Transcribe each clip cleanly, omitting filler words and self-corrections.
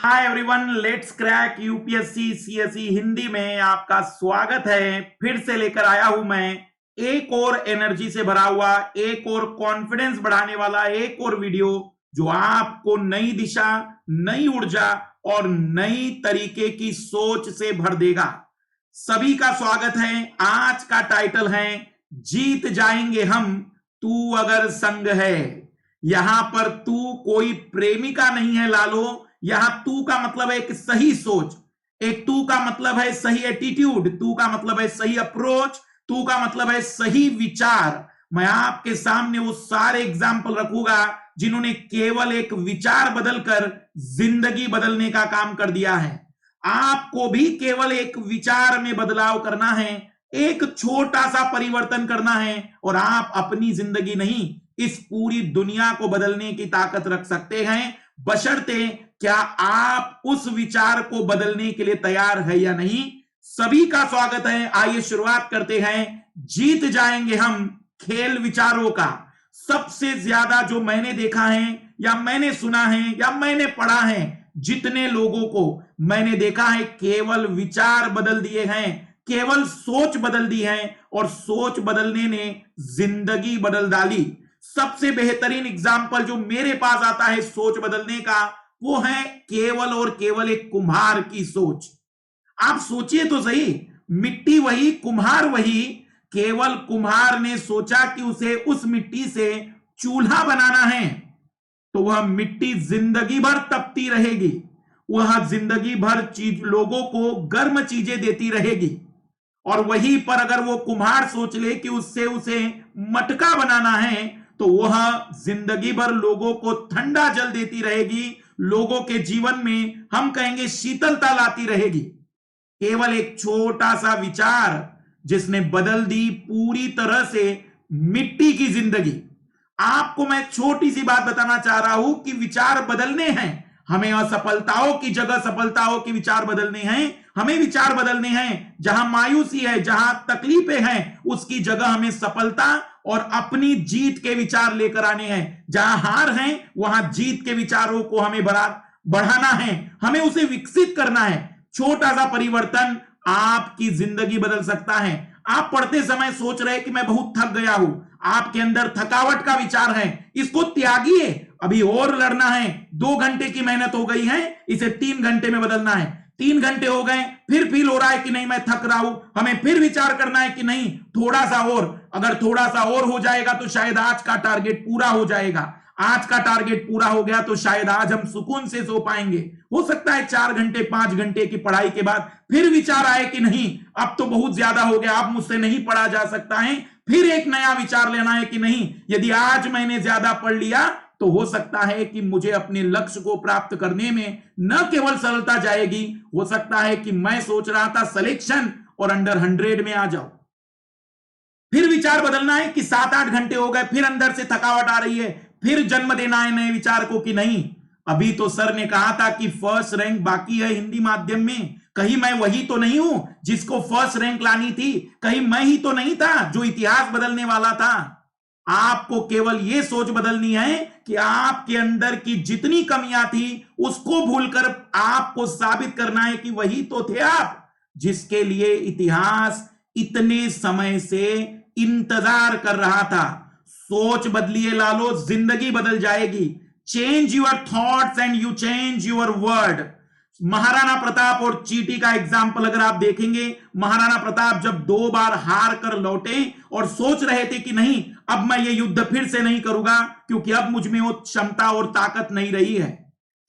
Hi everyone, let's crack UPSC CSE Hindi में आपका स्वागत है। फिर से लेकर आया हूं मैं एक और एनर्जी से भरा हुआ, एक और कॉन्फिडेंस बढ़ाने वाला एक और वीडियो जो आपको नई दिशा, नई ऊर्जा और नई तरीके की सोच से भर देगा। सभी का स्वागत है। आज का टाइटल है जीत जाएंगे हम, तू अगर संग है। यहां पर तू कोई प्रेमिका नहीं है लालो। यहां तू का मतलब है एक सही सोच, एक तू का मतलब है सही एटीट्यूड, तू का मतलब है सही अप्रोच, तू का मतलब है सही विचार। मैं आपके सामने वो सारे एग्जाम्पल रखूंगा जिन्होंने केवल एक विचार बदलकर जिंदगी बदलने का काम कर दिया है। आपको भी केवल एक विचार में बदलाव करना है, एक छोटा सा परिवर्तन करना है और आप अपनी जिंदगी नहीं, इस पूरी दुनिया को बदलने की ताकत रख सकते हैं, बशर्ते क्या आप उस विचार को बदलने के लिए तैयार है या नहीं। सभी का स्वागत है। आइए शुरुआत करते हैं। जीत जाएंगे हम, खेल विचारों का। सबसे ज्यादा जो मैंने देखा है या मैंने सुना है या मैंने पढ़ा है, जितने लोगों को मैंने देखा है केवल विचार बदल दिए हैं, केवल सोच बदल दी है और सोच बदलने ने जिंदगी बदल डाली। सबसे बेहतरीन एग्जाम्पल जो मेरे पास आता है सोच बदलने का, वो है केवल और केवल एक कुम्हार की सोच। आप सोचिए तो सही, मिट्टी वही, कुम्हार वही। केवल कुम्हार ने सोचा कि उसे उस मिट्टी से चूल्हा बनाना है, तो वह मिट्टी जिंदगी भर तपती रहेगी, वह जिंदगी भर लोगों को गर्म चीजें देती रहेगी। और वहीं पर अगर वो कुम्हार सोच ले कि उससे उसे मटका बनाना है, तो वह जिंदगी भर लोगों को ठंडा जल देती रहेगी, लोगों के जीवन में हम कहेंगे शीतलता लाती रहेगी। केवल एक छोटा सा विचार जिसने बदल दी पूरी तरह से मिट्टी की जिंदगी। आपको मैं छोटी सी बात बताना चाह रहा हूं कि विचार बदलने हैं हमें। असफलताओं की जगह सफलताओं के विचार बदलने हैं, हमें विचार बदलने हैं। जहां मायूसी है, जहां तकलीफें हैं, उसकी जगह हमें सफलता और अपनी जीत के विचार लेकर आने हैं। जहां हार है वहां जीत के विचारों को हमें बढ़ाना है, हमें उसे विकसित करना है। छोटा सा परिवर्तन आपकी जिंदगी बदल सकता है। आप पढ़ते समय सोच रहे कि मैं बहुत थक गया हूं, आपके अंदर थकावट का विचार है, इसको त्यागिए। अभी और लड़ना है, 2 घंटे की मेहनत हो गई है, इसे 3 घंटे में बदलना है। 3 घंटे हो गए, फिर फील हो रहा है कि नहीं मैं थक रहा हूं, हमें फिर विचार करना है कि नहीं थोड़ा सा और, अगर थोड़ा सा और हो जाएगा तो शायद आज का टारगेट पूरा हो जाएगा। आज का टारगेट पूरा हो गया तो शायद आज हम सुकून से सो पाएंगे। हो सकता है 4 घंटे 5 घंटे की पढ़ाई के बाद फिर विचार आए कि नहीं अब तो बहुत ज्यादा हो गया, अब मुझसे नहीं पढ़ा जा सकता है। फिर एक नया विचार लेना है कि नहीं, यदि आज मैंने ज्यादा पढ़ लिया तो हो सकता है कि मुझे अपने लक्ष्य को प्राप्त करने में न केवल सरलता जाएगी, हो सकता है कि मैं सोच रहा था सिलेक्शन और अंडर 100 में आ जाऊं। फिर विचार बदलना है कि 7-8 घंटे हो गए, फिर अंदर से थकावट आ रही है, फिर जन्म देना है नए विचार को कि नहीं अभी तो सर ने कहा था कि फर्स्ट रैंक बाकी है हिंदी माध्यम में, कहीं मैं वही तो नहीं हूं जिसको फर्स्ट रैंक लानी थी, कहीं मैं ही तो नहीं था जो इतिहास बदलने वाला था। आपको केवल यह सोच बदलनी है कि आपके अंदर की जितनी कमियां थी उसको भूलकर आपको साबित करना है कि वही तो थे आप जिसके लिए इतिहास इतने समय से इंतजार कर रहा था। सोच बदलिए लालो, जिंदगी बदल जाएगी। Change your thoughts and you change your world. Maharana Pratap और चींटी का एग्जाम्पल अगर आप देखेंगे, महाराणा प्रताप जब 2 बार हार कर लौटे और सोच रहे थे कि नहीं अब मैं ये युद्ध फिर से नहीं करूंगा क्योंकि अब मुझ में वो क्षमता और ताकत नहीं रही है,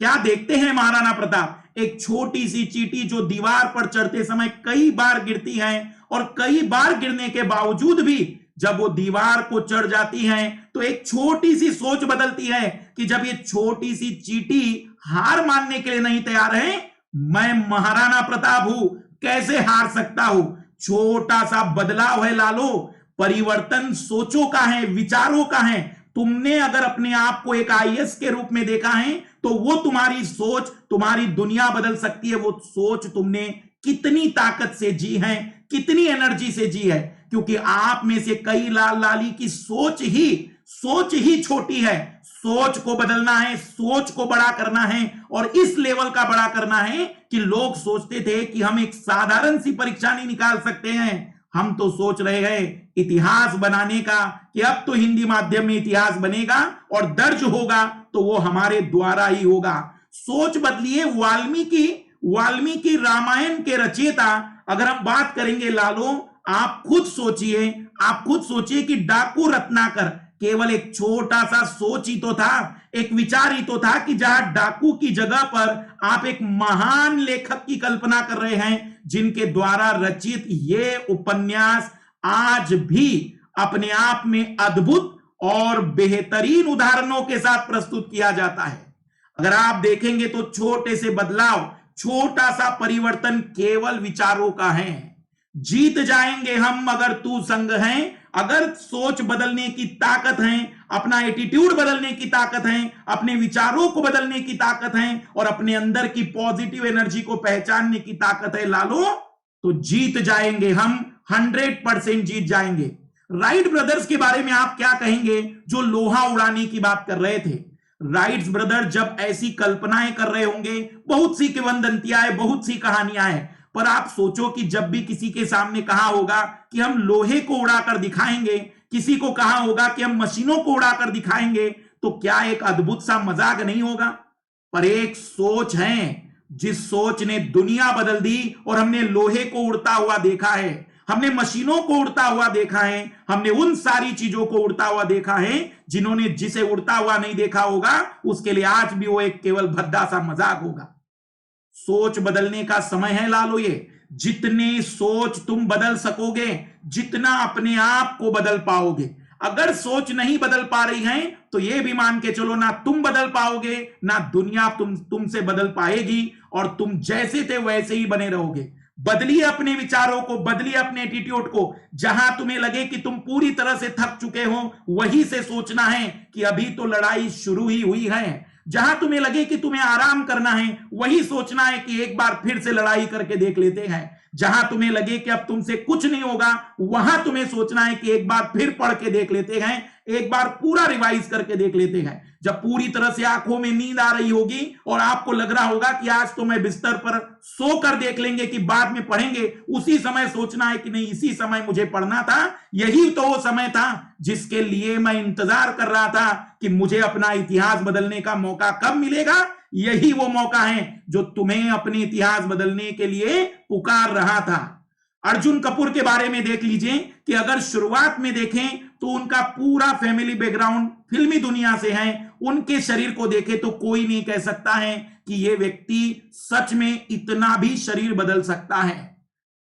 क्या देखते हैं महाराणा प्रताप? एक छोटी सी चींटी जो दीवार पर चढ़ते समय कई बार गिरती है और कई बार गिरने के बावजूद भी जब वो दीवार को चढ़ जाती है तो एक छोटी सी सोच बदलती है कि जब ये छोटी सी चींटी हार मानने के लिए नहीं तैयार है, मैं महाराणा प्रताप हूं, कैसे हार सकता हूं। छोटा सा बदलाव है लालो। परिवर्तन सोचों का है, विचारों का है। तुमने अगर अपने आप को एक आईएएस के रूप में देखा है तो वो तुम्हारी सोच तुम्हारी दुनिया बदल सकती है। वो सोच तुमने कितनी ताकत से जी है, कितनी एनर्जी से जी है, क्योंकि आप में से कई लाल लाली की सोच ही छोटी है, सोच को बदलना है, सोच को बड़ा करना है और इस लेवल का बड़ा करना है कि लोग सोचते थे कि हम एक साधारण सी परीक्षा नहीं निकाल सकते हैं, हम तो सोच रहे हैं इतिहास बनाने का कि अब तो हिंदी माध्यम में इतिहास बनेगा और दर्ज होगा तो वो हमारे द्वारा ही होगा। सोच बदलिए। वाल्मीकि रामायण के रचयिता अगर हम बात करेंगे लालो, आप खुद सोचिए कि डाकू रत्नाकर केवल एक छोटा सा सोच ही तो था, एक विचार ही तो था कि जहां डाकू की जगह पर आप एक महान लेखक की कल्पना कर रहे हैं जिनके द्वारा रचित ये उपन्यास आज भी अपने आप में अद्भुत और बेहतरीन उदाहरणों के साथ प्रस्तुत किया जाता है। अगर आप देखेंगे तो छोटे से बदलाव, छोटा सा परिवर्तन केवल विचारों का है। जीत जाएंगे हम अगर तू संग है, अगर सोच बदलने की ताकत है, अपना एटीट्यूड बदलने की ताकत है, अपने विचारों को बदलने की ताकत है और अपने अंदर की पॉजिटिव एनर्जी को पहचानने की ताकत है लालो, तो जीत जाएंगे हम, 100% जीत जाएंगे। राइट ब्रदर्स के बारे में आप क्या कहेंगे जो लोहा उड़ाने की बात कर रहे थे? राइट्स ब्रदर जब ऐसी कल्पनाएं कर रहे होंगे, बहुत सी किंवदंतियां हैं, बहुत सी कहानियां हैं, पर आप सोचो कि जब भी किसी के सामने कहा होगा कि हम लोहे को उड़ाकर दिखाएंगे, किसी को कहा होगा कि हम मशीनों को उड़ाकर दिखाएंगे, तो क्या एक अद्भुत सा मजाक नहीं होगा? पर एक सोच है जिस सोच ने दुनिया बदल दी और हमने लोहे को उड़ता हुआ देखा है, हमने मशीनों को उड़ता हुआ देखा है, हमने उन सारी चीजों को उड़ता हुआ देखा है जिन्होंने जिसे उड़ता हुआ नहीं देखा होगा उसके लिए आज भी वो एक केवल भद्दा सा मजाक होगा। सोच बदलने का समय है लालो। ये जितने सोच तुम बदल सकोगे, जितना अपने आप को बदल पाओगे। अगर सोच नहीं बदल पा रही है तो ये भी मान के चलो ना तुम बदल पाओगे ना दुनिया तुमसे बदल पाएगी और तुम जैसे थे वैसे ही बने रहोगे। बदलिए अपने विचारों को, बदलिए अपने एटीट्यूड को। जहां तुम्हें लगे कि तुम पूरी तरह से थक चुके हो वहीं से सोचना है कि अभी तो लड़ाई शुरू ही हुई है। जहां तुम्हें लगे कि तुम्हें आराम करना है वही सोचना है कि एक बार फिर से लड़ाई करके देख लेते हैं। जहां तुम्हें लगे कि अब तुमसे कुछ नहीं होगा वहां तुम्हें सोचना है कि एक बार फिर पढ़ के देख लेते हैं, एक बार पूरा रिवाइज करके देख लेते हैं। जब पूरी तरह से आंखों में नींद आ रही होगी और आपको लग रहा होगा कि आज तो मैं बिस्तर पर सोकर देख लेंगे कि बाद में पढ़ेंगे, उसी समय सोचना है कि नहीं इसी समय मुझे पढ़ना था, यही तो वो समय था जिसके लिए मैं इंतजार कर रहा था कि मुझे अपना इतिहास बदलने का मौका कब मिलेगा। यही वो मौका है जो तुम्हें अपने इतिहास बदलने के लिए पुकार रहा था। अर्जुन कपूर के बारे में देख लीजिए कि अगर शुरुआत में देखें तो उनका पूरा फैमिली बैकग्राउंड फिल्मी दुनिया से है। उनके शरीर को देखें तो कोई नहीं कह सकता है कि यह व्यक्ति सच में इतना भी शरीर बदल सकता है।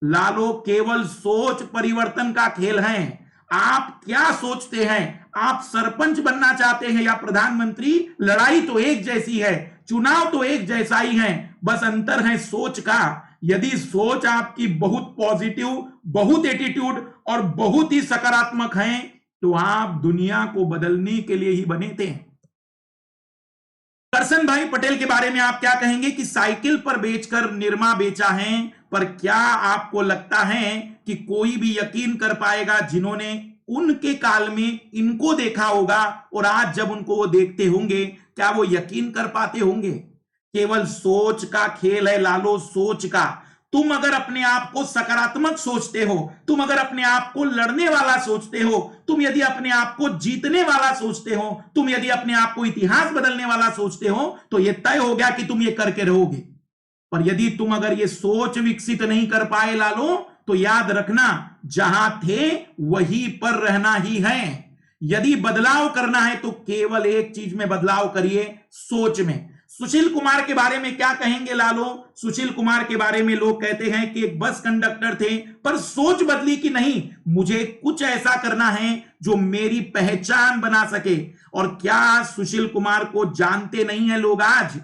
लालो केवल सोच परिवर्तन का खेल है। आप क्या सोचते हैं? आप सरपंच बनना चाहते हैं या प्रधानमंत्री? लड़ाई तो एक जैसी है, चुनाव तो एक जैसा ही है, बस अंतर है सोच का। यदि सोच आपकी बहुत पॉजिटिव, बहुत एटीट्यूड और बहुत ही सकारात्मक है तो आप दुनिया को बदलने के लिए ही बने थे। करसन भाई पटेल के बारे में आप क्या कहेंगे कि साइकिल पर बेचकर निरमा बेचा है, पर क्या आपको लगता है कि कोई भी यकीन कर पाएगा जिन्होंने उनके काल में इनको देखा होगा और आज जब उनको वो देखते होंगे क्या वो यकीन कर पाते होंगे? केवल सोच का खेल है लालो, सोच का। तुम अगर अपने आप को सकारात्मक सोचते हो, तुम अगर अपने आप को लड़ने वाला सोचते हो, तुम यदि अपने आप को जीतने वाला सोचते हो, तुम यदि अपने आप को इतिहास बदलने वाला सोचते हो तो यह तय हो गया कि तुम ये करके रहोगे। पर यदि तुम अगर ये सोच विकसित नहीं कर पाए लालो तो याद रखना जहां थे वहीं पर रहना ही है। यदि बदलाव करना है तो केवल एक चीज में बदलाव करिए, सोच में। सुशील कुमार के बारे में क्या कहेंगे लालो? सुशील कुमार के बारे में लोग कहते हैं कि एक बस कंडक्टर थे पर सोच बदली कि नहीं मुझे कुछ ऐसा करना है जो मेरी पहचान बना सके। और क्या सुशील कुमार को जानते नहीं है लोग आज?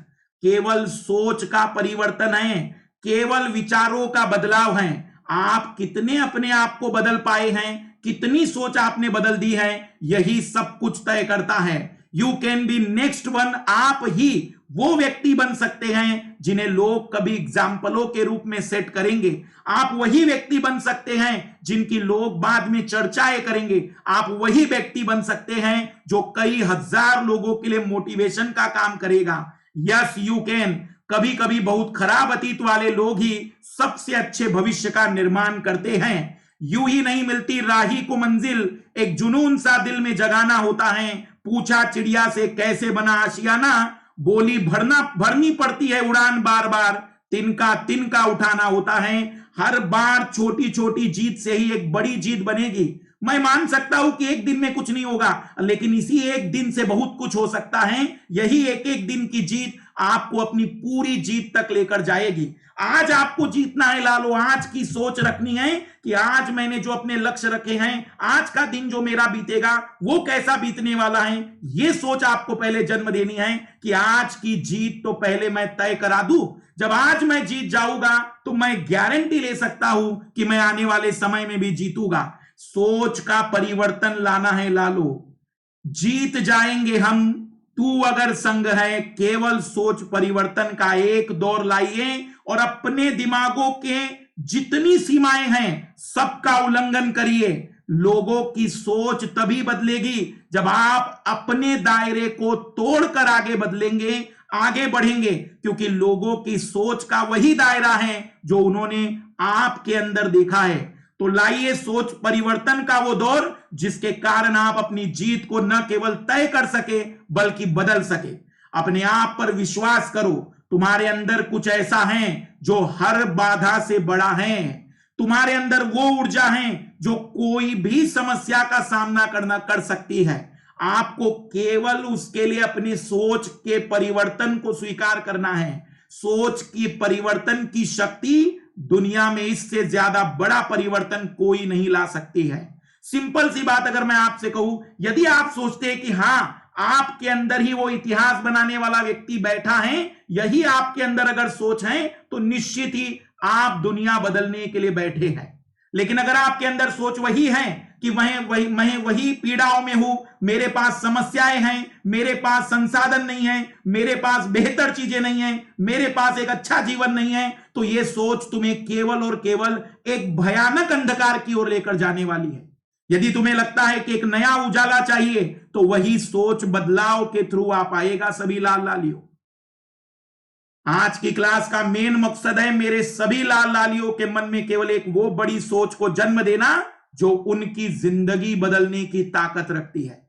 केवल सोच का परिवर्तन है, केवल विचारों का बदलाव है। आप कितने अपने आप को बदल पाए हैं, कितनी सोच आपने बदल दी है, यही सब कुछ तय करता है। You can be next one. आप ही वो व्यक्ति बन सकते हैं जिन्हें लोग कभी एग्जाम्पलों के रूप में सेट करेंगे। आप वही व्यक्ति बन सकते हैं जिनकी लोग बाद में चर्चाएं करेंगे। आप वही व्यक्ति बन सकते हैं जो कई हजार लोगों के लिए मोटिवेशन का काम करेगा। Yes you can. कभी कभी बहुत खराब अतीत वाले लोग ही सबसे अच्छे भविष्य का निर्माण करते हैं। यूं ही नहीं मिलती राही को मंजिल, एक जुनून सा दिल में जगाना होता है। पूछा चिड़िया से कैसे बना आशियाना, बोली भरनी पड़ती है उड़ान बार बार, तिनका तिनका उठाना होता है। हर बार छोटी छोटी जीत से ही एक बड़ी जीत बनेगी। मैं मान सकता हूं कि एक दिन में कुछ नहीं होगा, लेकिन इसी एक दिन से बहुत कुछ हो सकता है। यही एक एक दिन की जीत आपको अपनी पूरी जीत तक लेकर जाएगी। आज आपको जीतना है लालो। आज की सोच रखनी है कि आज मैंने जो अपने लक्ष्य रखे हैं, आज का दिन जो मेरा बीतेगा वो कैसा बीतने वाला है। ये सोच आपको पहले जन्म देनी है कि आज की जीत तो पहले मैं तय करा दूं। जब आज मैं जीत जाऊंगा तो मैं गारंटी ले सकता हूं कि मैं आने वाले समय में भी जीतूंगा। सोच का परिवर्तन लाना है लालो, जीत जाएंगे हम। तू अगर संग है, केवल सोच परिवर्तन का एक दौर लाइए और अपने दिमागों के जितनी सीमाएं हैं सबका उल्लंघन करिए। लोगों की सोच तभी बदलेगी जब आप अपने दायरे को तोड़कर आगे बदलेंगे, आगे बढ़ेंगे, क्योंकि लोगों की सोच का वही दायरा है जो उन्होंने आपके अंदर देखा है। तो लाइए सोच परिवर्तन का वो दौर जिसके कारण आप अपनी जीत को न केवल तय कर सके बल्कि बदल सके। अपने आप पर विश्वास करो। तुम्हारे अंदर कुछ ऐसा है जो हर बाधा से बड़ा है। तुम्हारे अंदर वो ऊर्जा है जो कोई भी समस्या का सामना कर सकती है। आपको केवल उसके लिए अपनी सोच के परिवर्तन को स्वीकार करना है। सोच की परिवर्तन की शक्ति दुनिया में इससे ज्यादा बड़ा परिवर्तन कोई नहीं ला सकती है। सिंपल सी बात अगर मैं आपसे कहूं, यदि आप सोचते हैं कि हां आपके अंदर ही वो इतिहास बनाने वाला व्यक्ति बैठा है, यही आपके अंदर अगर सोच है तो निश्चित ही आप दुनिया बदलने के लिए बैठे हैं। लेकिन अगर आपके अंदर सोच वही है कि मैं वही पीड़ाओं में हूं, मेरे पास समस्याएं हैं, मेरे पास संसाधन नहीं है, मेरे पास बेहतर चीजें नहीं है, मेरे पास एक अच्छा जीवन नहीं है, तो यह सोच तुम्हें केवल और केवल एक भयानक अंधकार की ओर लेकर जाने वाली है। यदि तुम्हें लगता है कि एक नया उजाला चाहिए तो वही सोच बदलाव के थ्रू आ पाएगा। सभी लाल लालियों, आज की क्लास का मेन मकसद है मेरे सभी लाल लालियों के मन में केवल एक वो बड़ी सोच को जन्म देना जो उनकी जिंदगी बदलने की ताकत रखती है।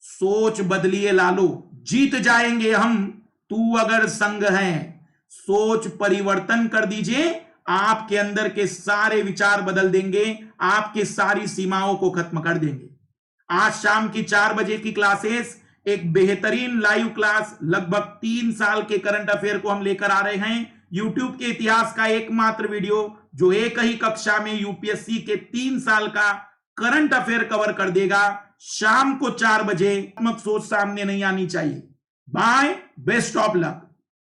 सोच बदलिए लालो, जीत जाएंगे हम। तू अगर संग है, सोच परिवर्तन कर दीजिए। आपके अंदर के सारे विचार बदल देंगे, आपके सारी सीमाओं को खत्म कर देंगे। आज शाम की 4 बजे की क्लासेस एक बेहतरीन लाइव क्लास, लगभग 3 साल के करंट अफेयर को हम लेकर आ रहे हैं। यूट्यूब के इतिहास का एकमात्र वीडियो जो एक ही कक्षा में यूपीएससी के 3 साल का करंट अफेयर कवर कर देगा। शाम को 4 बजे। सोच सामने नहीं आनी चाहिए। Bye, best of luck.